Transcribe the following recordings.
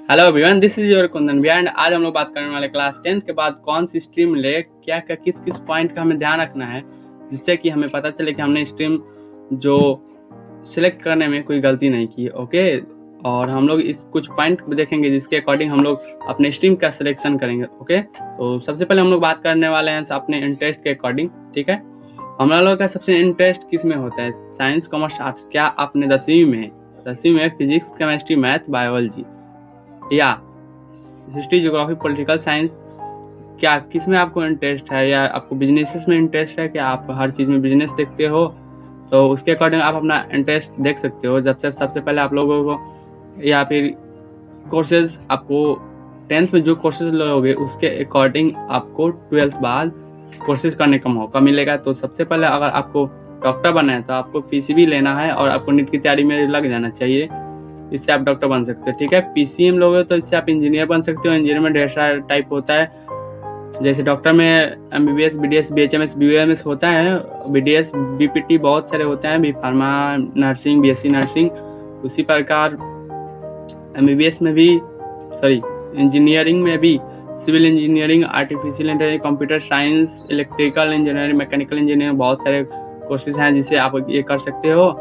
Hello everyone, this is your Kundan भैया and आज हम लोग बात करने वाले क्लास 10th के बाद कौन सी स्ट्रीम ले, क्या क्या किस किस पॉइंट का हमें ध्यान रखना है जिससे कि हमें पता चले कि हमने स्ट्रीम जो सिलेक्ट करने में कोई गलती नहीं की। ओके, और हम लोग इस कुछ पॉइंट देखेंगे जिसके अकॉर्डिंग हम लोग अपने स्ट्रीम का सिलेक्शन करेंगे। ओके, तो सबसे पहले हम लोग बात करने वाले हैं अपने इंटरेस्ट के अकॉर्डिंग। ठीक है, हम लोग का सबसे इंटरेस्ट किस में होता है? Science, commerce, arts. क्या आपने 10वीं में फिजिक्स, केमिस्ट्री, मैथ, बायोलॉजी या हिस्ट्री, ज्योग्राफी, पॉलिटिकल साइंस, क्या किस में आपको इंटरेस्ट है? या आपको बिजनेसेस में इंटरेस्ट है कि आप हर चीज़ में बिजनेस देखते हो? तो उसके अकॉर्डिंग आप अपना इंटरेस्ट देख सकते हो। जब से सबसे पहले आप लोगों को या फिर कोर्सेज, आपको 10th में जो कोर्सेज लोगे उसके अकॉर्डिंग आपको 12th बाद कोर्सेज करने का मौका मिलेगा। तो सबसे पहले अगर आपको डॉक्टर बनना है तो आपको पीसीबी लेना है और आपको नीट की तैयारी में लग जाना चाहिए। इससे आप डॉक्टर बन सकते हो। ठीक है, पीसीएम लोगे तो इससे आप इंजीनियर बन सकते हो। इंजीनियर में ढेर सारा टाइप होता है, जैसे डॉक्टर में एमबीबीएस, बीडीएस, बीएचएमएस, बीयूएमएस होता है। बीडीएस, बीपीटी बहुत सारे होते हैं, B pharma, nursing, BSc nursing. उसी प्रकार एमबीबीएस में भी, सॉरी, इंजीनियरिंग में भी civil engineering, artificial intelligence, computer science, electrical engineering, mechanical engineering, बहुत सारे कोर्सेज हैं जिसे आप ये कर सकते हो।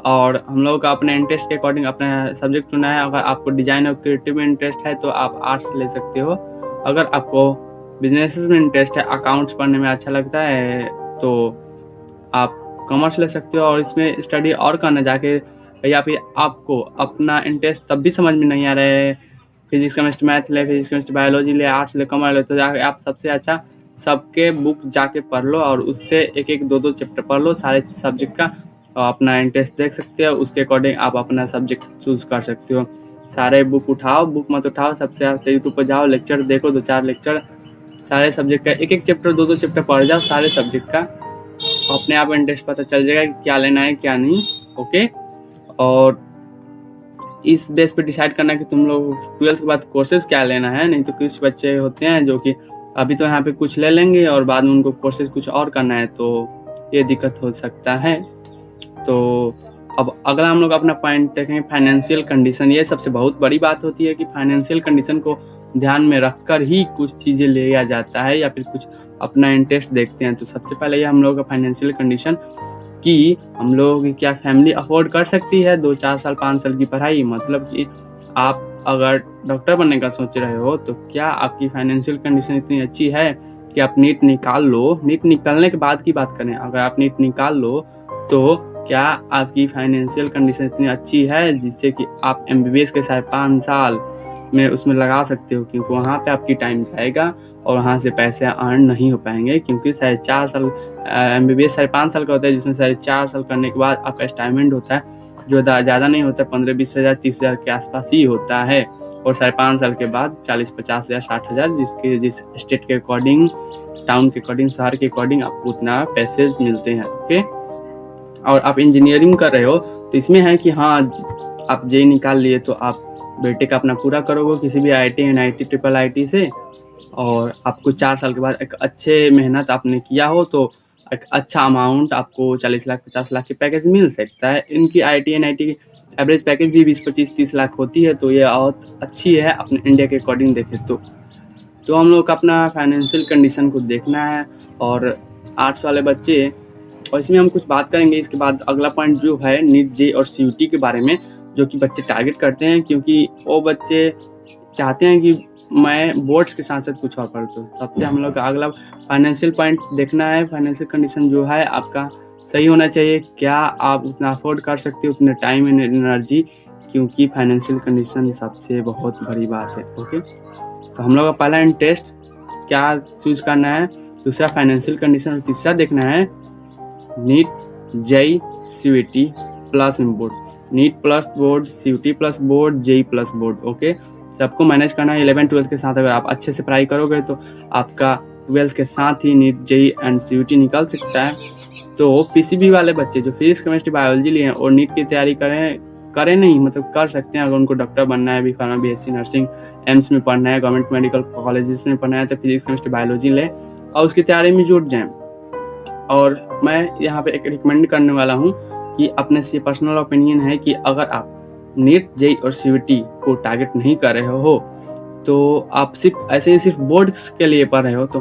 और हम लोग का अपने इंटरेस्ट के अकॉर्डिंग अपना सब्जेक्ट चुना है। अगर आपको डिजाइन और क्रिएटिव में इंटरेस्ट है तो आप आर्ट्स ले सकते हो। अगर आपको बिजनेस में इंटरेस्ट है, अकाउंट्स पढ़ने में अच्छा लगता है, तो आप कॉमर्स ले सकते हो और इसमें स्टडी और करना जाके। या फिर आपको अपना इंटरेस्ट तब भी समझ में नहीं आ रहा है, फिजिक्स केमिस्ट्री मैथ ले, फिजिक्स केमिस्ट्री बायोलॉजी ले, आर्ट्स ले, कॉमर्स ले, तो जाके आप सबसे अच्छा सबके बुक जाके पढ़ लो और उससे एक एक दो चैप्टर पढ़ लो सारे सब्जेक्ट का, और अपना इंटरेस्ट देख सकते हो। उसके अकॉर्डिंग आप अपना सब्जेक्ट चूज कर सकते हो। सारे बुक उठाओ, बुक मत उठाओ, सबसे अच्छा यूट्यूब पर जाओ, लेक्चर देखो, 2-4 लेक्चर, सारे सब्जेक्ट का एक एक चैप्टर, 2-2 चैप्टर पढ़ जाओ सारे सब्जेक्ट का। अपने आप इंटरेस्ट पता चल जाएगा कि क्या लेना है क्या नहीं। ओके, और इस बेस पे डिसाइड करना कि तुम लोग 12th के बाद कोर्सेज क्या लेना है। नहीं तो कुछ बच्चे होते हैं जो कि अभी तो यहाँ पे कुछ ले लेंगे और बाद में उनको कोर्सेज कुछ और करना है, तो ये दिक्कत हो सकता है। तो अब अगला हम लोग अपना पॉइंट देखेंगे, फाइनेंशियल कंडीशन। ये सबसे बहुत बड़ी बात होती है कि फाइनेंशियल कंडीशन को ध्यान में रखकर ही कुछ चीज़ें लिया जाता है या फिर कुछ अपना इंटरेस्ट देखते हैं। तो सबसे पहले ये हम लोग का फाइनेंशियल कंडीशन कि हम लोगों की क्या फैमिली अफोर्ड कर सकती है 2-4 साल 5 साल की पढ़ाई। मतलब कि आप अगर डॉक्टर बनने का सोच रहे हो तो क्या आपकी फाइनेंशियल कंडीशन इतनी अच्छी है कि आप नीट निकाल लो। नीट निकालने के बाद की बात करें, अगर आप नीट निकाल लो तो क्या आपकी फाइनेंशियल कंडीशन इतनी अच्छी है जिससे कि आप एमबीबीएस के 5.5 साल में उसमें लगा सकते हो, क्योंकि वहाँ पे आपकी टाइम जाएगा और वहाँ से पैसे अर्न नहीं हो पाएंगे, क्योंकि 4.5 साल एमबीबीएस 5.5 साल का होता है, जिसमें 4.5 साल करने के बाद आपका स्टाइपेंड होता है जो ज़्यादा नहीं होता, 15-20 हज़ार 30 हज़ार के आसपास ही होता है। और 5.5 साल के बाद 40-50 हज़ार 60 हज़ार, जिस स्टेट के अकॉर्डिंग, टाउन के अकॉर्डिंग, शहर के अकॉर्डिंग आपको उतना पैसे मिलते हैं। ओके, और आप इंजीनियरिंग कर रहे हो तो इसमें है कि हाँ, आप जेई निकाल लिए तो आप बेटे का अपना पूरा करोगे किसी भी आईआईटी, एनआईटी, ट्रिपल आईटी से, और आपको 4 साल के बाद एक अच्छे मेहनत आपने किया हो तो एक अच्छा अमाउंट आपको 40 लाख 50 लाख की पैकेज मिल सकता है। इनकी आईआईटी, एनआईटी की एवरेज पैकेज भी 20-25-30 लाख होती है, तो ये बहुत अच्छी है अपने इंडिया के अकॉर्डिंग देखें तो हम लोग का अपना फाइनेंशियल कंडीशन को देखना है। और आर्ट्स वाले बच्चे, और इसमें हम कुछ बात करेंगे इसके बाद। अगला पॉइंट जो है नीट, जे और सीयूटी के बारे में, जो कि बच्चे टारगेट करते हैं, क्योंकि वो बच्चे चाहते हैं कि मैं बोर्ड्स के साथ साथ कुछ और पढ़ूँ। तो सबसे हम लोग का अगला फाइनेंशियल पॉइंट देखना है। फाइनेंशियल कंडीशन जो है आपका सही होना चाहिए, क्या आप उतना अफोर्ड कर सकते हो, उतने टाइम एंड एनर्जी, क्योंकि फाइनेंशियल कंडीशन सबसे बहुत बड़ी बात है। ओके, तो हम लोग का पहला इंटरेस्ट क्या चूज करना है, दूसरा फाइनेंशियल कंडीशन, और तीसरा देखना है NEET, JEE, CUET plus board, NEET plus board, CUET plus board, JEE plus board. Okay, सबको मैनेज करना है 11-12 के साथ। अगर आप अच्छे से पढ़ाई करोगे तो आपका 12 के साथ ही नीट, जेई एंड सीयूटी निकल सकता है। तो पीसीबी वाले बच्चे जो फिजिक्स केमिस्ट्री बायोलॉजी लिए हैं और नीट की तैयारी करें नहीं, मतलब कर सकते हैं। अगर उनको डॉक्टर बनना है, B pharma, BSc nursing, AIIMS में पढ़ना है, गवर्नमेंट मेडिकल कॉलेजेस में पढ़ना है, तो फिजिक्स केमिस्ट्री बायोलॉजी ले और उसकी तैयारी में जुट जाएं। और मैं यहाँ पे एक रिकमेंड करने वाला हूँ कि अपने से पर्सनल ओपिनियन है कि अगर आप नीट, जेई और सीयूटी को टारगेट नहीं कर रहे हो तो आप सिर्फ ऐसे ही सिर्फ बोर्ड्स के लिए पढ़ रहे हो तो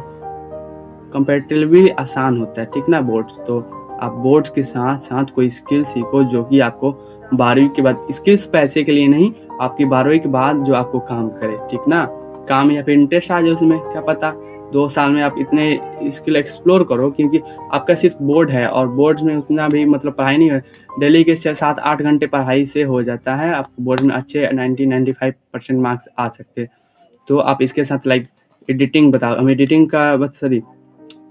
कंपैरेटिवली आसान होता है, ठीक ना। बोर्ड्स तो आप बोर्ड्स के साथ साथ कोई स्किल सीखो जो कि आपको 12वीं के बाद, स्किल्स पैसे के लिए नहीं, आपकी 12वीं के बाद जो आपको काम करे, ठीक ना। काम या फिर इंटरेस्ट आ जाए उसमें, क्या पता 2 साल में आप इतने स्किल एक्सप्लोर करो, क्योंकि आपका सिर्फ बोर्ड है और बोर्ड्स में उतना भी मतलब पढ़ाई नहीं है। डेली के 6-7-8 घंटे पढ़ाई से हो जाता है, आपको बोर्ड में अच्छे 90-95% मार्क्स आ सकते हैं। तो आप इसके साथ लाइक एडिटिंग बताओ, हम एडिटिंग का सॉरी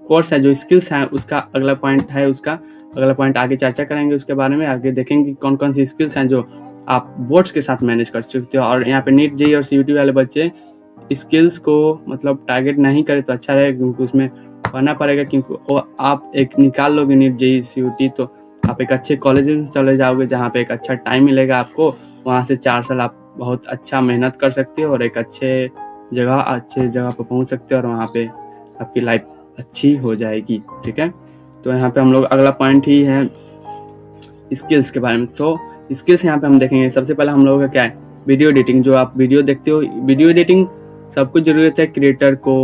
कोर्स है जो स्किल्स हैं उसका अगला पॉइंट है, उसका अगला पॉइंट आगे चर्चा करेंगे उसके बारे में। आगे देखेंगे कौन कौन सी स्किल्स हैं जो आप बोर्ड्स के साथ मैनेज कर सकते हो। और यहाँ पे नीट जेईई और सीयूटी वाले बच्चे स्किल्स को मतलब टारगेट नहीं करें तो अच्छा रहेगा, क्योंकि उसमें पढ़ना पड़ेगा, क्योंकि आप एक निकाल लोगे नीट जेईई सीयूटी तो आप एक अच्छे कॉलेज में चले जाओगे जहाँ पे एक अच्छा टाइम मिलेगा आपको। वहाँ से 4 साल आप बहुत अच्छा मेहनत कर सकते हो और एक अच्छे जगह पर पहुँच सकते हो और वहाँ पे आपकी लाइफ अच्छी हो जाएगी, ठीक है। तो यहाँ पे हम लोग अगला पॉइंट ही है स्किल्स के बारे में। तो स्किल्स यहाँ पे हम देखेंगे। सबसे पहले हम लोगों का क्या है, वीडियो एडिटिंग। जो आप वीडियो देखते हो, वीडियो एडिटिंग सबको जरूरत है, क्रिएटर को,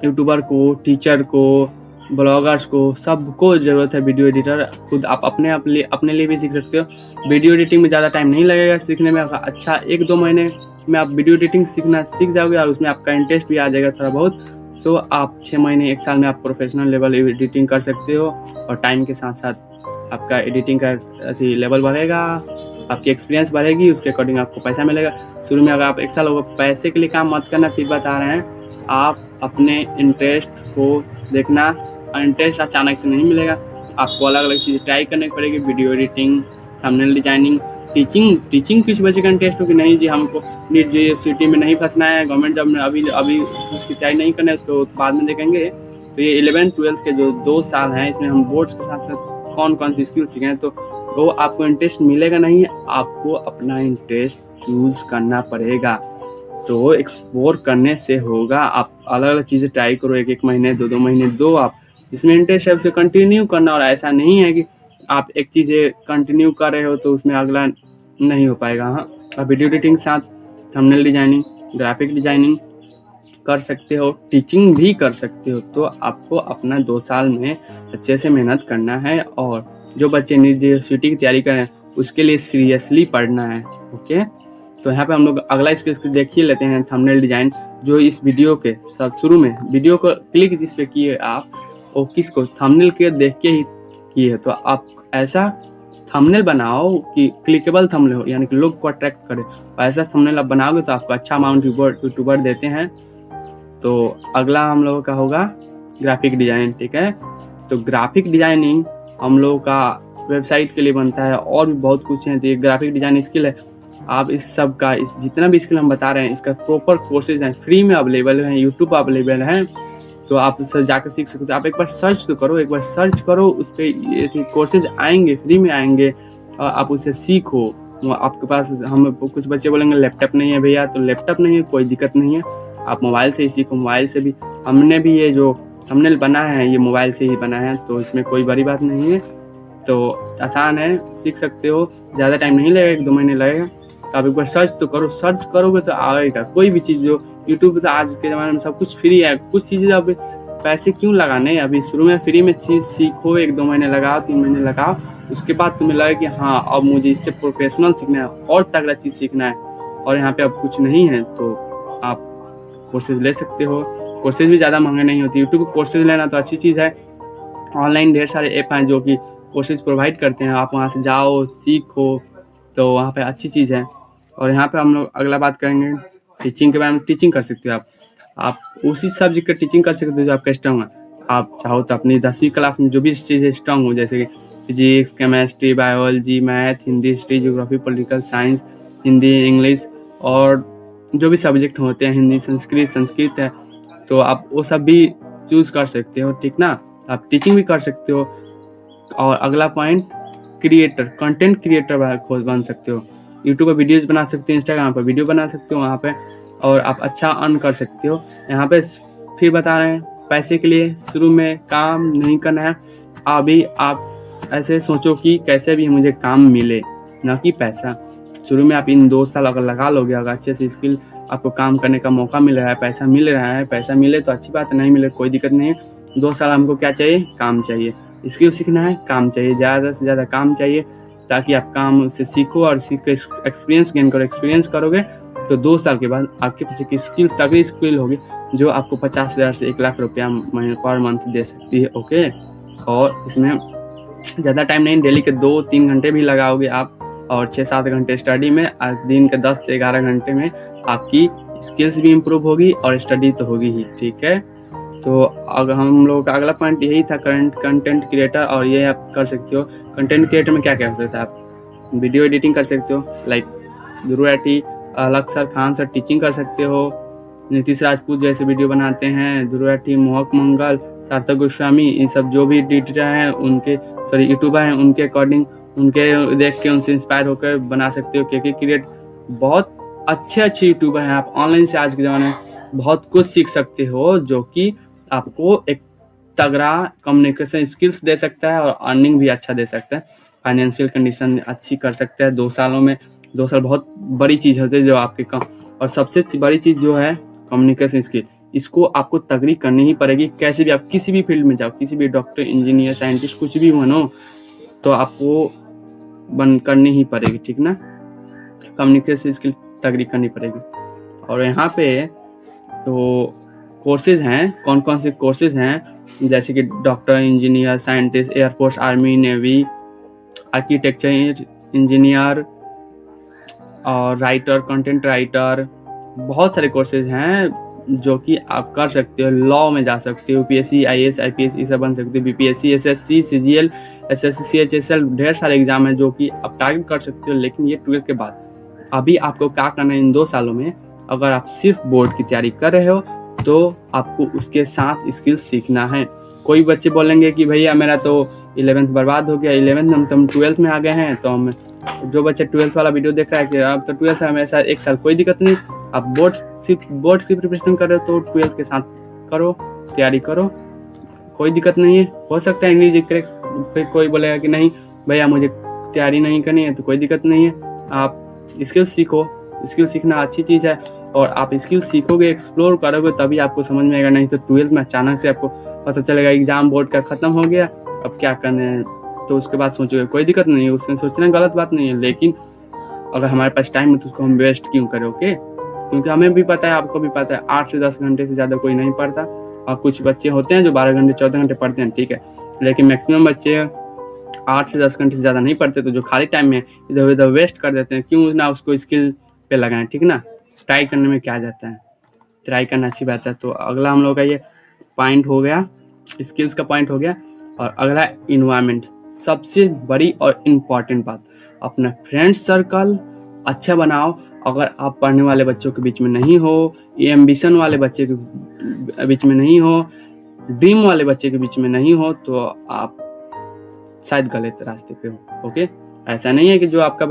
यूट्यूबर को, टीचर को, ब्लॉगर्स को, सबको ज़रूरत है वीडियो एडिटर। खुद आप अपने लिए भी सीख सकते हो। वीडियो एडिटिंग में ज़्यादा टाइम नहीं लगेगा सीखने में, अच्छा 1-2 महीने में आप वीडियो एडिटिंग सीख जाओगे और उसमें आपका इंटरेस्ट भी आ जाएगा थोड़ा बहुत। तो आप 6 महीने 1 साल में आप प्रोफेशनल लेवल एडिटिंग कर सकते हो और टाइम के साथ साथ आपका एडिटिंग का लेवल बढ़ेगा, आपकी एक्सपीरियंस बढ़ेगी, उसके अकॉर्डिंग आपको पैसा मिलेगा। शुरू में अगर आप 1 साल होगा, पैसे के लिए काम मत करना, फिर बता रहे हैं आप अपने इंटरेस्ट को देखना। इंटरेस्ट अचानक से नहीं मिलेगा, आपको अलग अलग चीज़ें ट्राई करनी पड़ेगी। Video editing, thumbnail designing, teaching किस बच्चे का इंटरेस्ट हो कि नहीं जी हमको नीट जेईई सिटी में नहीं फंसना है, गवर्नमेंट जॉब में अभी उसकी तैयारी नहीं करना है, उसको बाद में देखेंगे। तो ये 11th-12th के जो 2 साल हैं इसमें हम बोर्ड्स के साथ साथ कौन कौन सी स्किल सीखें, तो वो आपको इंटरेस्ट मिलेगा नहीं, आपको अपना इंटरेस्ट चूज करना पड़ेगा। तो एक्सप्लोर करने से होगा, आप अलग अलग चीज़ें ट्राई करो, 1-1 महीने 2-2 महीने दो, आप जिसमें इंटरेस्ट है उसे कंटिन्यू करना। और ऐसा नहीं है कि आप एक चीज़ कंटिन्यू कर रहे हो तो उसमें अगला नहीं हो पाएगा। हाँ, आप वीडियो एडिटिंग साथ थंबनेल डिजाइनिंग, ग्राफिक डिजाइनिंग कर सकते हो, टीचिंग भी कर सकते हो। तो आपको अपना 2 साल में अच्छे से मेहनत करना है और जो बच्चे नीट जेईई सीटी की तैयारी कर रहे हैं उसके लिए सीरियसली पढ़ना है, ओके। तो यहाँ पे हम लोग अगला स्किल्स देख ही लेते हैं, थंबनेल डिजाइन। जो इस वीडियो के सब शुरू में वीडियो को क्लिक जिस पे किए आप, और किसको थंबनेल के देख के ही किए, तो आप ऐसा थंबनेल बनाओ कि क्लिकेबल थंबनेल हो, यानी कि लोग को अट्रैक्ट करे। ऐसा थंबनेल आप बनाओगे तो आपको अच्छा अमाउंट यूट्यूबर देते हैं। तो अगला हम लोगों का होगा ग्राफिक डिजाइन, ठीक है। तो ग्राफिक डिजाइनिंग हम लोगों का वेबसाइट के लिए बनता है और भी बहुत कुछ है। तो ये ग्राफिक डिजाइन स्किल है, आप इस सब का जितना भी स्किल हम बता रहे हैं इसका प्रॉपर कोर्सेज हैं, फ्री में अवेलेबल हैं, यूट्यूब अवेलेबल है। तो आप जाकर सीख सकते हो। आप एक बार सर्च तो करो, उस पर ये कोर्सेज आएंगे, फ्री में आएंगे और आप उसे सीखो। आपके पास, हम कुछ बच्चे बोलेंगे लैपटॉप नहीं है भैया, तो लैपटॉप नहीं है कोई दिक्कत नहीं है, आप मोबाइल से ही सीखो। मोबाइल से भी हमने भी ये जो थंबनेल बना है ये मोबाइल से ही बना है, तो इसमें कोई बड़ी बात नहीं है। तो आसान है, सीख सकते हो, ज़्यादा टाइम नहीं लगेगा, 1-2 महीने लगेगा। तो आप एक बार सर्च तो करो, सर्च करोगे तो आएगा कोई भी चीज़। जो यूट्यूब तो आज के ज़माने में सब कुछ फ्री है, कुछ चीज़ें अब पैसे क्यों लगाने। अभी शुरू में फ्री में चीज़ सीखो, 1-2 महीने लगाओ, 3 महीने लगाओ, उसके बाद तुम्हें लगे कि हाँ अब मुझे इससे प्रोफेशनल सीखना है और तगड़ा चीज़ सीखना है और यहाँ पे अब कुछ नहीं है, तो आप कोर्सेज ले सकते हो। कोर्सेज भी ज़्यादा महंगे नहीं होती। यूट्यूब कोर्सेज लेना तो अच्छी चीज़ है, ऑनलाइन ढेर सारे ऐप हैं जो कि कोर्सेज प्रोवाइड करते हैं, आप वहाँ से जाओ सीखो, तो वहाँ पे अच्छी चीज़ है। और यहाँ पे हम लोग अगला बात करेंगे टीचिंग के बारे में। टीचिंग कर सकते हो आप उसी सब्जेक्ट का टीचिंग कर सकते हो जो आपका स्ट्रॉन्ग है। आप चाहो तो अपनी 10वीं क्लास में जो भी चीज़ें स्ट्रॉन्ग हो, जैसे कि physics, chemistry, biology, math, Hindi, history, geography, political science, Hindi, English और जो भी सब्जेक्ट होते हैं, हिंदी, संस्कृत है, तो आप वो सब भी चूज़ कर सकते हो, ठीक ना। आप टीचिंग भी कर सकते हो। और अगला पॉइंट क्रिएटर, कंटेंट क्रिएटर बन सकते हो। यूट्यूब पर वीडियोज़ बना सकते हो, इंस्टाग्राम पर वीडियो बना सकते हो वहाँ पे, और आप अच्छा अर्न कर सकते हो। यहाँ पे फिर बता रहे हैं पैसे के लिए शुरू में काम नहीं करना है। अभी आप ऐसे सोचो कि कैसे भी मुझे काम मिले, ना कि पैसा। शुरू में आप इन 2 साल अगर लगा लोगे, अगर अच्छे से स्किल आपको काम करने का मौका मिल रहा है, पैसा मिल रहा है, पैसा मिले तो अच्छी बात है, नहीं मिले कोई दिक्कत नहीं है। 2 साल हमको क्या चाहिए? काम चाहिए। स्किल सीखना है, काम चाहिए, ज़्यादा से ज़्यादा काम चाहिए, ताकि आप काम उससे सीखो और सीख के एक्सपीरियंस गेन करो। एक्सपीरियंस करोगे तो 2 साल के बाद आपके पास एक स्किल, तगड़ी स्किल होगी जो आपको 50,000 से 1 लाख रुपया पर मंथ दे सकती है। ओके, और इसमें ज़्यादा टाइम नहीं, डेली के 2-3 घंटे भी लगाओगे आप, और 6-7 घंटे स्टडी में, दिन के 10 से 11 घंटे में आपकी स्किल्स भी इम्प्रूव होगी और स्टडी तो होगी ही। ठीक है, तो अगर हम लोगों का अगला पॉइंट यही था, करंट कंटेंट क्रिएटर, और ये आप कर सकते हो। कंटेंट क्रिएटर में क्या क्या हो सकता है? आप वीडियो एडिटिंग कर सकते हो, लाइक ध्रुव, अलग सर, खान सर टीचिंग कर सकते हो, नीतीश राजपूत जैसे वीडियो बनाते हैं, ध्रुव, मोहक मंगल, सार्थक गोस्वामी, ये सब जो भी एडिटर हैं उनके, सॉरी यूट्यूबर हैं, उनके अकॉर्डिंग, उनके देख के उनसे इंस्पायर होकर बना सकते हो। के क्रिएट बहुत अच्छे यूट्यूबर हैं। आप ऑनलाइन से आज के ज़माने में बहुत कुछ सीख सकते हो, जो कि आपको एक तगड़ा कम्युनिकेशन स्किल्स दे सकता है और अर्निंग भी अच्छा दे सकता है। फाइनेंशियल कंडीशन अच्छी कर सकता है 2 सालों में। 2 साल बहुत बड़ी चीज़ होती है जो आपके काम, और सबसे बड़ी चीज़ जो है कम्युनिकेशन स्किल, इसको आपको तगड़ी करनी ही पड़ेगी। कैसे भी आप किसी भी फील्ड में जाओ, किसी भी डॉक्टर, इंजीनियर, साइंटिस्ट, कुछ भी बनो, तो आपको करनी ही पड़ेगी। ठीक ना, कम्युनिकेशन स्किल तगड़ी करनी पड़ेगी। और यहाँ पे तो कोर्सेज हैं, कौन कौन से कोर्सेज हैं, जैसे कि doctor, engineer, scientist, air force, army, navy, architecture engineer, और राइटर, कंटेंट राइटर, बहुत सारे कोर्सेज हैं जो कि आप कर सकते हो। लॉ में जा सकते हो, यूपीएससी, आईएएस, आईपीएस, ये सब बन सकते हो, BPSC, SSC, CGL, SSC, CHSL, ढेर सारे एग्जाम है जो कि आप टारगेट कर सकते हो। लेकिन ये 12th के बाद अभी आपको क्या करना है इन 2 सालों में, अगर आप सिर्फ बोर्ड की तैयारी कर रहे हो तो आपको उसके साथ स्किल्स सीखना है। कोई बच्चे बोलेंगे कि भैया मेरा तो 11th बर्बाद हो गया, 11th में हम 12th में आ गए हैं, तो हम, जो बच्चे 12th वाला वीडियो देख रहा है कि अब तो 12th है हमेशा 1 साल, कोई दिक्कत नहीं। आप बोर्ड की प्रिपरेशन कर रहे हो तो 12th के साथ करो, तैयारी करो, कोई दिक्कत नहीं है। हो सकता है इंग्लिश क्रैक, फिर कोई बोलेगा कि नहीं भैया मुझे तैयारी नहीं करनी है, तो कोई दिक्कत नहीं है। आप स्किल सीखो, स्किल सीखना अच्छी चीज़ है, और आप स्किल सीखोगे, एक्सप्लोर करोगे, तभी आपको समझ में आएगा। नहीं तो 12th में अचानक से आपको पता चलेगा एग्जाम बोर्ड का ख़त्म हो गया, अब क्या करना है, तो उसके बाद सोचोगे, कोई दिक्कत नहीं है, उसमें सोचना गलत बात नहीं है। लेकिन अगर हमारे पास टाइम है तो उसको हम वेस्ट क्यों करें? ओके, क्योंकि हमें भी पता है, आपको भी पता है, 8 से 10 घंटे से ज़्यादा कोई नहीं पढ़ता, और कुछ बच्चे होते हैं जो 12 घंटे 14 घंटे पढ़ते हैं, ठीक है, लेकिन मैक्सिमम बच्चे 8 से 10 घंटे से ज़्यादा नहीं पढ़ते। तो जो खाली टाइम में इधर उधर वेस्ट कर देते हैं, क्यों ना उसको स्किल पे लगाएं। ठीक ना, ट्राई करने में क्या जाता है, ट्राई करना अच्छी बात है। तो अगला हम लोग का ये पॉइंट हो गया, स्किल्स का पॉइंट हो गया। और अगला इन्वायरमेंट, सबसे बड़ी और इम्पॉर्टेंट बात, अपना फ्रेंड सर्कल अच्छा बनाओ। अगर आप पढ़ने वाले बच्चों के बीच में नहीं हो, एम्बिशन वाले बच्चे के बीच में नहीं हो, ड्रीम वाले बच्चे के बीच में नहीं हो, तो आप शायद गलत रास्ते पे हो। ओके, ऐसा नहीं है कि जो आपका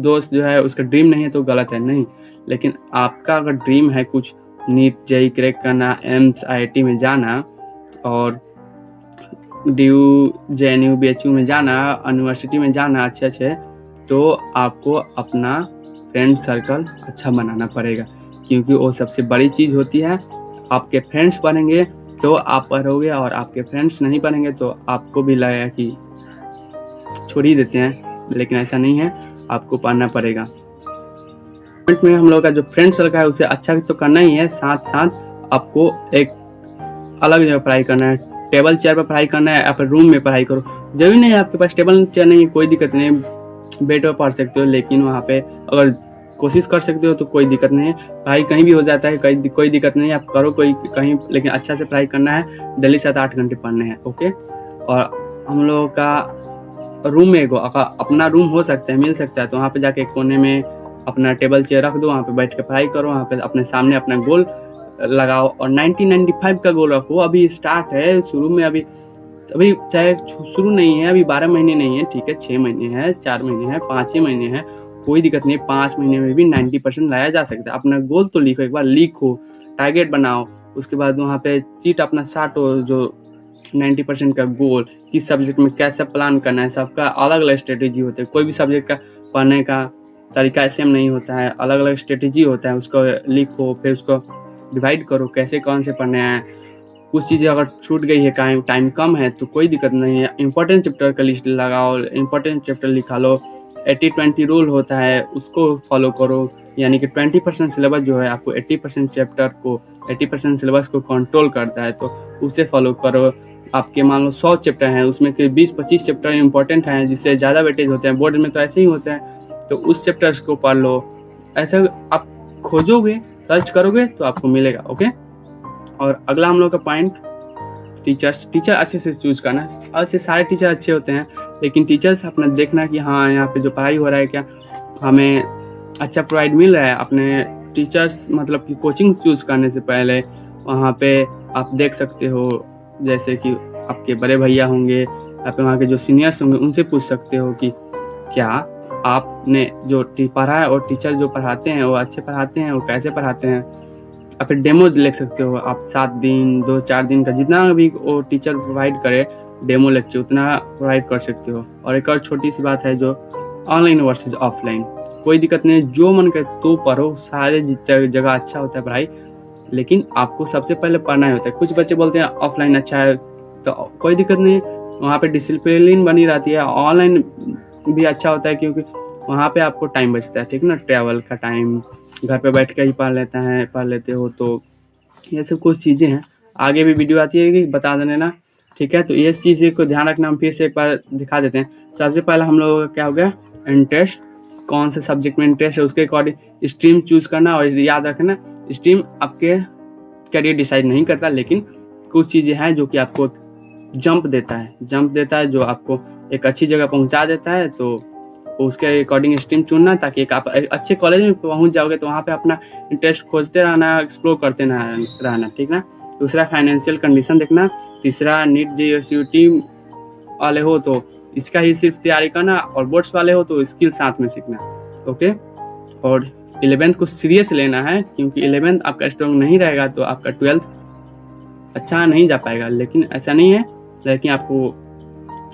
दोस्त जो है उसका ड्रीम नहीं है तो गलत है, नहीं। लेकिन आपका अगर ड्रीम है कुछ, नीट जेई क्रैक करना, एम्स आईआईटी में जाना, और DU JNU BHU में जाना, यूनिवर्सिटी में जाना अच्छे, तो आपको अपना फ्रेंड सर्कल अच्छा बनाना पड़ेगा, क्योंकि वो सबसे बड़ी चीज़ होती है। आपके फ्रेंड्स बनेंगे तो आप पढ़ोगे, और आपके फ्रेंड्स नहीं बनेंगे तो आपको भी लगेगा कि छोड़ ही देते हैं, लेकिन ऐसा नहीं है, आपको पढ़ना पड़ेगा। में हम लोग का जो फ्रेंड सर्कल है उसे अच्छा तो करना ही है, साथ साथ आपको एक अलग जगह पढ़ाई करना है, टेबल चेयर पर पढ़ाई करना है, अपने रूम में पढ़ाई करो। जरूरी नहीं है आपके पास टेबल चेयर नहीं, कोई दिक्कत नहीं, बेड पर पढ़ सकते हो, लेकिन वहाँ पे अगर कोशिश कर सकते हो तो कोई दिक्कत नहीं है। पढ़ाई कहीं भी हो जाता है, कोई दिक्कत नहीं है, आप करो कोई कहीं, लेकिन अच्छा से पढ़ाई करना है, डेली 7-8 घंटे पढ़ने हैं। ओके, और हम लोगों का रूम में अपना रूम हो सकता है, मिल सकता है, तो वहाँ पे जाके कोने में अपना टेबल चेयर रख दो, वहाँ पे बैठ के पढ़ाई करो, वहाँ पे अपने सामने अपना गोल लगाओ, और 1995 का गोल रखो। अभी स्टार्ट है, शुरू में अभी चाहे शुरू नहीं है, अभी 12 महीने नहीं है, ठीक है, 6 महीने हैं, 4 महीने हैं, 5 महीने हैं, कोई दिक्कत नहीं है। 5 महीने में भी 90% लाया जा सकता है। अपना गोल तो लिखो, एक बार लिखो, टारगेट बनाओ, उसके बाद वहाँ पे चीट अपना साटो, जो 90% का गोल, किस सब्जेक्ट में कैसे प्लान करना है, सबका अलग अलग स्ट्रेटेजी होते है। कोई भी सब्जेक्ट का पढ़ने का तरीका सेम नहीं होता है, अलग अलग स्ट्रेटेजी होता है। उसको लिखो, फिर उसको डिवाइड करो कैसे कौन से पढ़ने हैं। कुछ चीज़ें अगर छूट गई है, टाइम कम है तो कोई दिक्कत नहीं है, इंपॉर्टेंट चैप्टर का लिस्ट लगाओ, इंपॉर्टेंट चैप्टर लिखा लो। 80-20 रूल होता है, उसको फॉलो करो, यानी कि 20% सिलेबस जो है आपको 80% सिलेबस को कंट्रोल करता है, तो उसे फॉलो करो। आपके मान लो 100 चैप्टर हैं, उसमें के 20-25 चैप्टर इंपॉर्टेंट हैं जिससे ज़्यादा वेटेज होते हैं, बोर्ड में तो ऐसे ही होता है, तो उस चैप्टर्स को पढ़ लो। ऐसे आप खोजोगे, सर्च करोगे तो आपको मिलेगा। ओके, और अगला हम लोग का पॉइंट टीचर अच्छे से चूज करना। ऐसे सारे टीचर अच्छे होते हैं, लेकिन टीचर्स अपना देखना कि हाँ यहाँ पे जो पढ़ाई हो रहा है क्या हमें अच्छा प्रोवाइड मिल रहा है। अपने टीचर्स मतलब कि कोचिंग चूज करने से पहले वहाँ पे आप देख सकते हो, जैसे कि आपके बड़े भैया होंगे या फिर वहाँ के जो सीनियर्स होंगे उनसे पूछ सकते हो कि क्या आपने जो पढ़ा है और टीचर जो पढ़ाते हैं वो अच्छे पढ़ाते हैं, वो कैसे पढ़ाते हैं। या फिर डेमो लिख सकते हो आप, 7 दिन 2-4 दिन का जितना भी वो टीचर प्रोवाइड करे डेमो लेक्चर उतना प्रोवाइड कर सकते हो। और एक और छोटी सी बात है जो ऑनलाइन वर्सेस ऑफलाइन, कोई दिक्कत नहीं, जो मन करे तो पढ़ो, सारे जगह अच्छा होता है पढ़ाई, लेकिन आपको सबसे पहले पढ़ना ही होता है। कुछ बच्चे बोलते हैं ऑफलाइन अच्छा है, तो कोई दिक्कत नहीं, वहाँ पे डिसिप्लिन बनी रहती है। ऑनलाइन भी अच्छा होता है क्योंकि वहाँ पे आपको टाइम बचता है, ठीक ना, ट्रैवल का टाइम, घर पे बैठ के ही पढ़ लेते हो। तो ये सब कुछ चीज़ें हैं, आगे भी वीडियो आती है कि बता देना, ठीक है। तो ये चीज़ को ध्यान रखना, हम फिर से एक बार दिखा देते हैं। सबसे पहले हम लोगों का क्या हो गया, इंटरेस्ट, कौन से सब्जेक्ट में इंटरेस्ट है उसके अकॉर्डिंग स्ट्रीम चूज करना। और याद रखना स्ट्रीम आपके करियर डिसाइड नहीं करता, लेकिन कुछ चीज़ें हैं जो कि आपको जंप देता है जो आपको एक अच्छी जगह पहुंचा देता है। तो उसके अकॉर्डिंग स्ट्रीम चुनना, ताकि एक आप अच्छे कॉलेज में पहुंच जाओगे तो वहाँ पे अपना इंटरेस्ट खोजते रहना, एक्सप्लोर करते रहना, ठीक ना। दूसरा फाइनेंशियल कंडीशन देखना। तीसरा नीट JSUT वाले हो तो इसका ही सिर्फ तैयारी करना, और बोर्ड्स वाले हो तो स्किल साथ में सीखना। ओके, और 11th को सीरियस लेना है, क्योंकि 11th आपका स्ट्रॉन्ग नहीं रहेगा तो आपका 12th अच्छा नहीं जा पाएगा। लेकिन ऐसा नहीं है, लेकिन आपको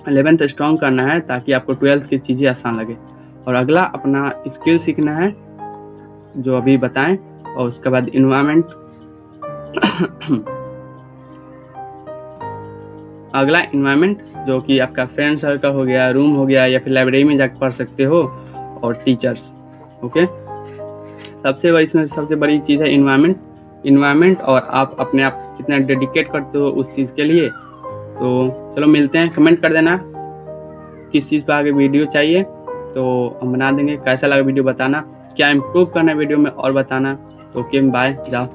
11th स्ट्रॉन्ग करना है ताकि आपको 12th की चीज़ें आसान लगे। और अगला अपना स्किल सीखना है जो अभी बताएं, और उसके बाद इन्वायरमेंट अगला इन्वायरमेंट जो कि आपका फ्रेंड सर्कल हो गया, रूम हो गया, या फिर लाइब्रेरी में जाकर पढ़ सकते हो, और टीचर्स। ओके, इसमें सबसे बड़ी चीज़ है इन्वायरमेंट, और आप अपने आप कितना डेडिकेट करते हो उस चीज़ के लिए। तो चलो मिलते हैं, कमेंट कर देना किस चीज़ पर आगे वीडियो चाहिए, तो हम बना देंगे। कैसा लगा वीडियो बताना, क्या इम्प्रूव करना है वीडियो में और बताना। तो ओके, बाय, जाओ।